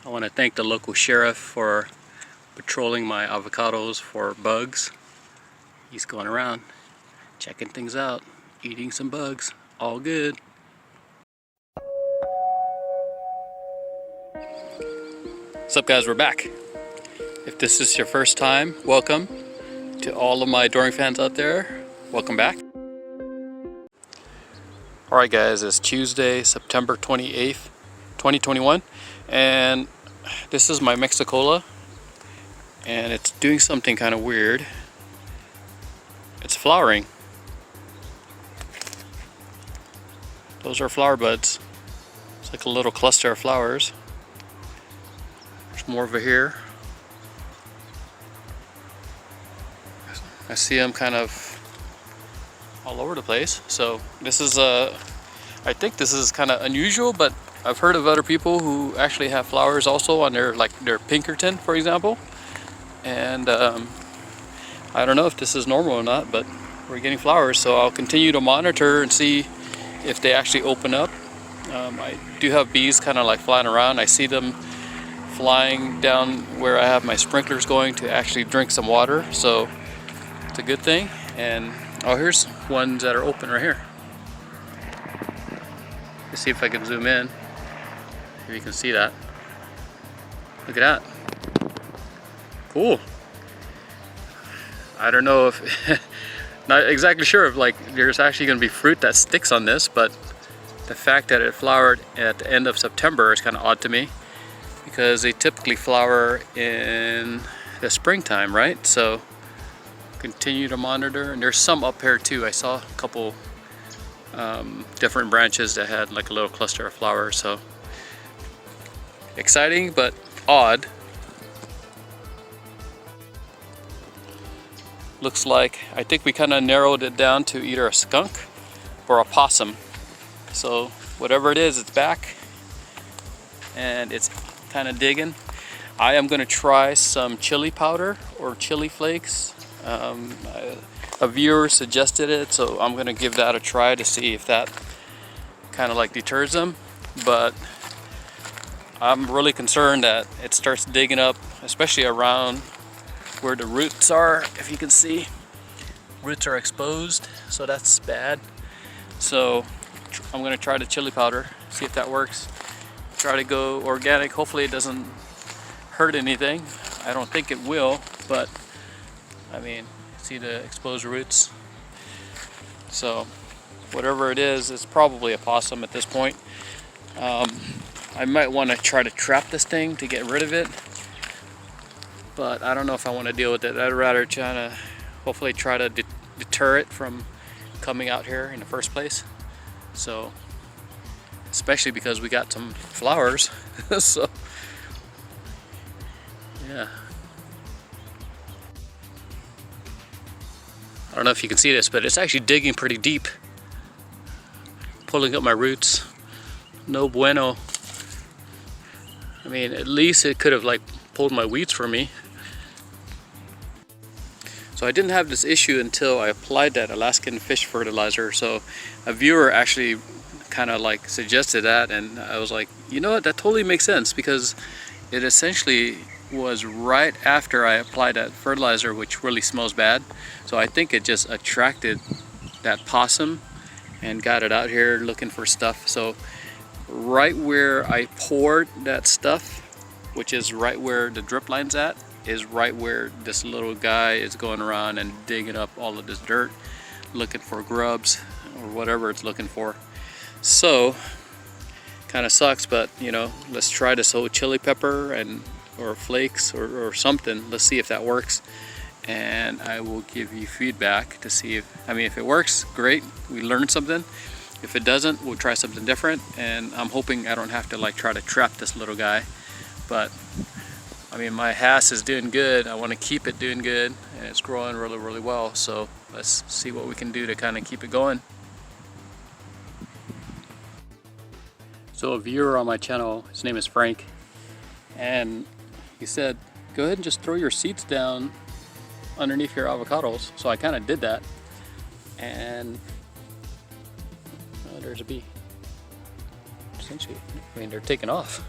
I want to thank the local sheriff for patrolling my avocados for bugs. He's going around checking things out, eating some bugs, all good. What's up guys, we're back. If this is your first time, welcome. To all of my adoring fans out there, welcome back. Alright guys, it's Tuesday, September 28th, 2021, and this is my Mexicola, and it's doing something kind of weird. It's flowering. Those are flower buds. It's like a little cluster of flowers. There's more over here. I see them kind of all over the place. So this is I think this is kind of unusual, but I've heard of other people who actually have flowers also on their Pinkerton, for example. And I don't know if this is normal or not, but we're getting flowers, so I'll continue to monitor and see if they actually open up. I do have bees kind of like flying around. I see them flying down where I have my sprinklers going to actually drink some water, so it's a good thing. And oh, here's ones that are open right here. Let's see if I can zoom in, if you can see that. Look at that. Cool. I don't know if, not exactly sure if like there's actually going to be fruit that sticks on this, but the fact that it flowered at the end of September is kind of odd to me, because they typically flower in the springtime, right? So continue to monitor, and there's some up here too. I saw a couple different branches that had like a little cluster of flowers, so exciting but odd. Looks like, I think we kind of narrowed it down to either a skunk or a possum. So whatever it is, it's back and it's kind of digging. I am going to try some chili powder or chili flakes. A viewer suggested it, so I'm going to give that a try to see if that kind of like deters them. But I'm really concerned that it starts digging up, especially around where the roots are. If you can see, roots are exposed, so that's bad. So I'm going to try the chili powder, see if that works. Try to go organic. Hopefully it doesn't hurt anything. I don't think it will, but I mean, see the exposed roots. So whatever it is, it's probably a possum at this point. I might want to try to trap this thing to get rid of it, but I don't know if I want to deal with it. I'd rather hopefully try to deter it from coming out here in the first place. So especially because we got some flowers. So yeah, I don't know if you can see this, but it's actually digging pretty deep, pulling up my roots. No bueno. I mean, at least it could have like pulled my weeds for me. So I didn't have this issue until I applied that Alaskan fish fertilizer. So a viewer actually kind of like suggested that, and I was like, you know what, that totally makes sense, because it essentially was right after I applied that fertilizer, which really smells bad. So I think it just attracted that possum and got it out here looking for stuff. So right where I poured that stuff, which is right where the drip line's at, is right where this little guy is going around and digging up all of this dirt, looking for grubs or whatever it's looking for. So kind of sucks, but you know, let's try this whole chili pepper or flakes or something. Let's see if that works, and I will give you feedback to see if it works, great, we learned something. If it doesn't, we'll try something different, and I'm hoping I don't have to like try to trap this little guy. But I mean, my Hass is doing good. I want to keep it doing good, and it's growing really, really well. So let's see what we can do to kind of keep it going. So a viewer on my channel, his name is Frank, and he said, go ahead and just throw your seeds down underneath your avocados. So I kind of did that, and oh, there's a bee. Essentially, I mean, they're taking off.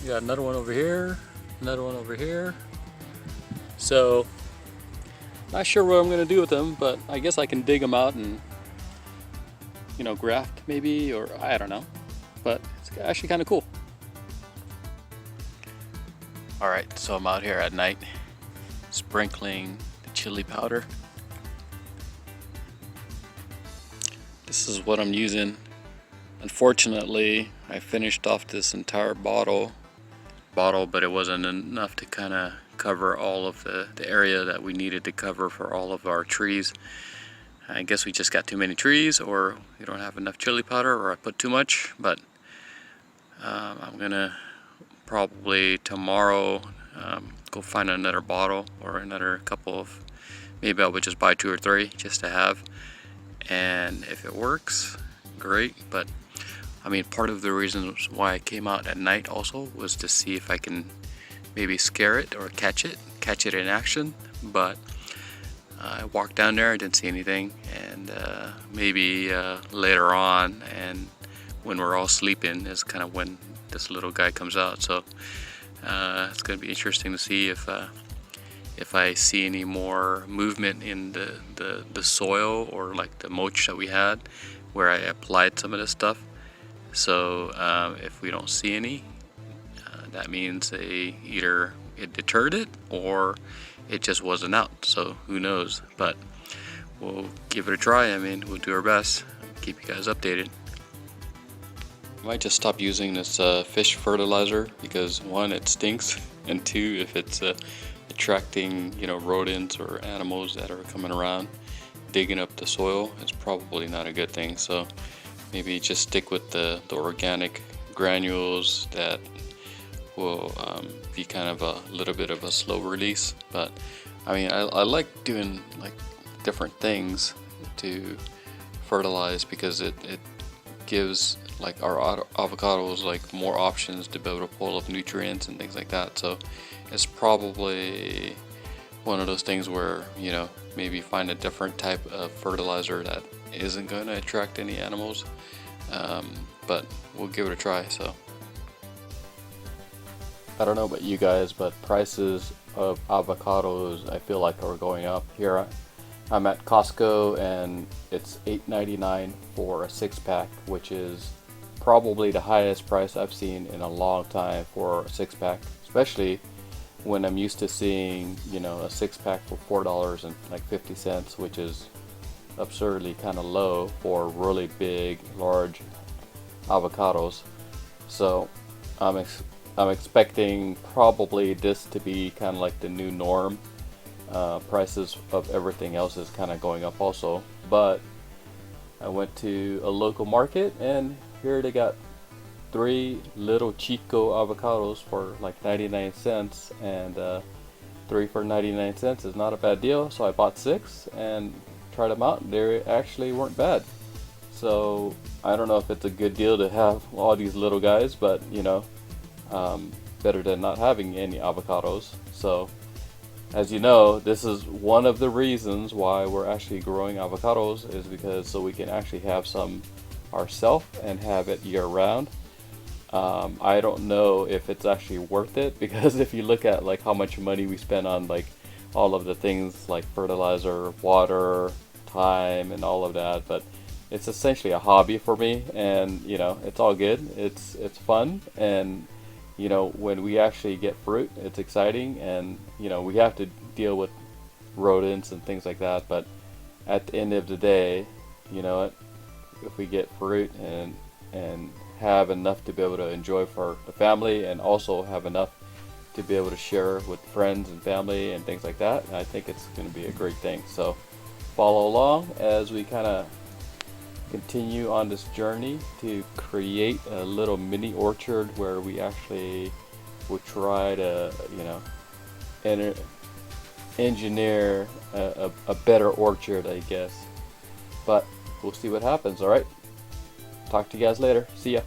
We got another one over here, another one over here. So, not sure what I'm gonna do with them, but I guess I can dig them out and, you know, graft maybe, or I don't know. But it's actually kind of cool. All right, so I'm out here at night, sprinkling the chili powder. This is what I'm using. Unfortunately, I finished off this entire bottle, but it wasn't enough to kind of cover all of the area that we needed to cover for all of our trees. I guess we just got too many trees, or we don't have enough chili powder, or I put too much, but I'm gonna probably tomorrow go find another bottle or another couple of, maybe I would just buy 2 or 3 just to have, and if it works, great. But I mean, part of the reason why I came out at night also was to see if I can maybe scare it or catch it in action. But I walked down there, I didn't see anything, and maybe later on, and when we're all sleeping, is kind of when this little guy comes out. So it's going to be interesting to see if I see any more movement in the soil, or like the mulch that we had where I applied some of this stuff. So if we don't see any, that means either it deterred it or it just wasn't out. So who knows? But we'll give it a try. I mean, we'll do our best. Keep you guys updated. I might just stop using this fish fertilizer because 1, it stinks, and 2, if it's attracting, you know, rodents or animals that are coming around digging up the soil, it's probably not a good thing. So maybe just stick with the organic granules that will be kind of a little bit of a slow release. But I mean, I like doing like different things to fertilize because it gives like our avocados like more options to be able to pull up nutrients and things like that. So it's probably one of those things where, you know, maybe find a different type of fertilizer that isn't going to attract any animals, but we'll give it a try. So I don't know about you guys, but prices of avocados I feel like are going up. Here I'm at Costco and it's $8.99 for a 6-pack, which is probably the highest price I've seen in a long time for a 6-pack, especially when I'm used to seeing, you know, a 6-pack for $4.50, which is absurdly kind of low for really big, large avocados. So I'm expecting probably this to be kind of like the new norm. Prices of everything else is kind of going up also. But I went to a local market and here they got 3 little Chico avocados for like 99 cents, and 3 for 99 cents is not a bad deal. So I bought 6 and tried them out. They actually weren't bad. So I don't know if it's a good deal to have all these little guys, but you know, better than not having any avocados. So as you know, this is one of the reasons why we're actually growing avocados, is because so we can actually have some ourselves and have it year round. I don't know if it's actually worth it, because if you look at like how much money we spend on like all of the things like fertilizer, water, time, and all of that, but it's essentially a hobby for me, and you know, it's all good. It's fun, and you know, when we actually get fruit, it's exciting, and you know, we have to deal with rodents and things like that, but at the end of the day, you know what, if we get fruit and have enough to be able to enjoy for the family, and also have enough to be able to share with friends and family and things like that, I think it's going to be a great thing. So follow along as we kind of continue on this journey to create a little mini orchard where we actually will try to, you know, engineer a better orchard, I guess. But we'll see what happens. All right, talk to you guys later. See ya.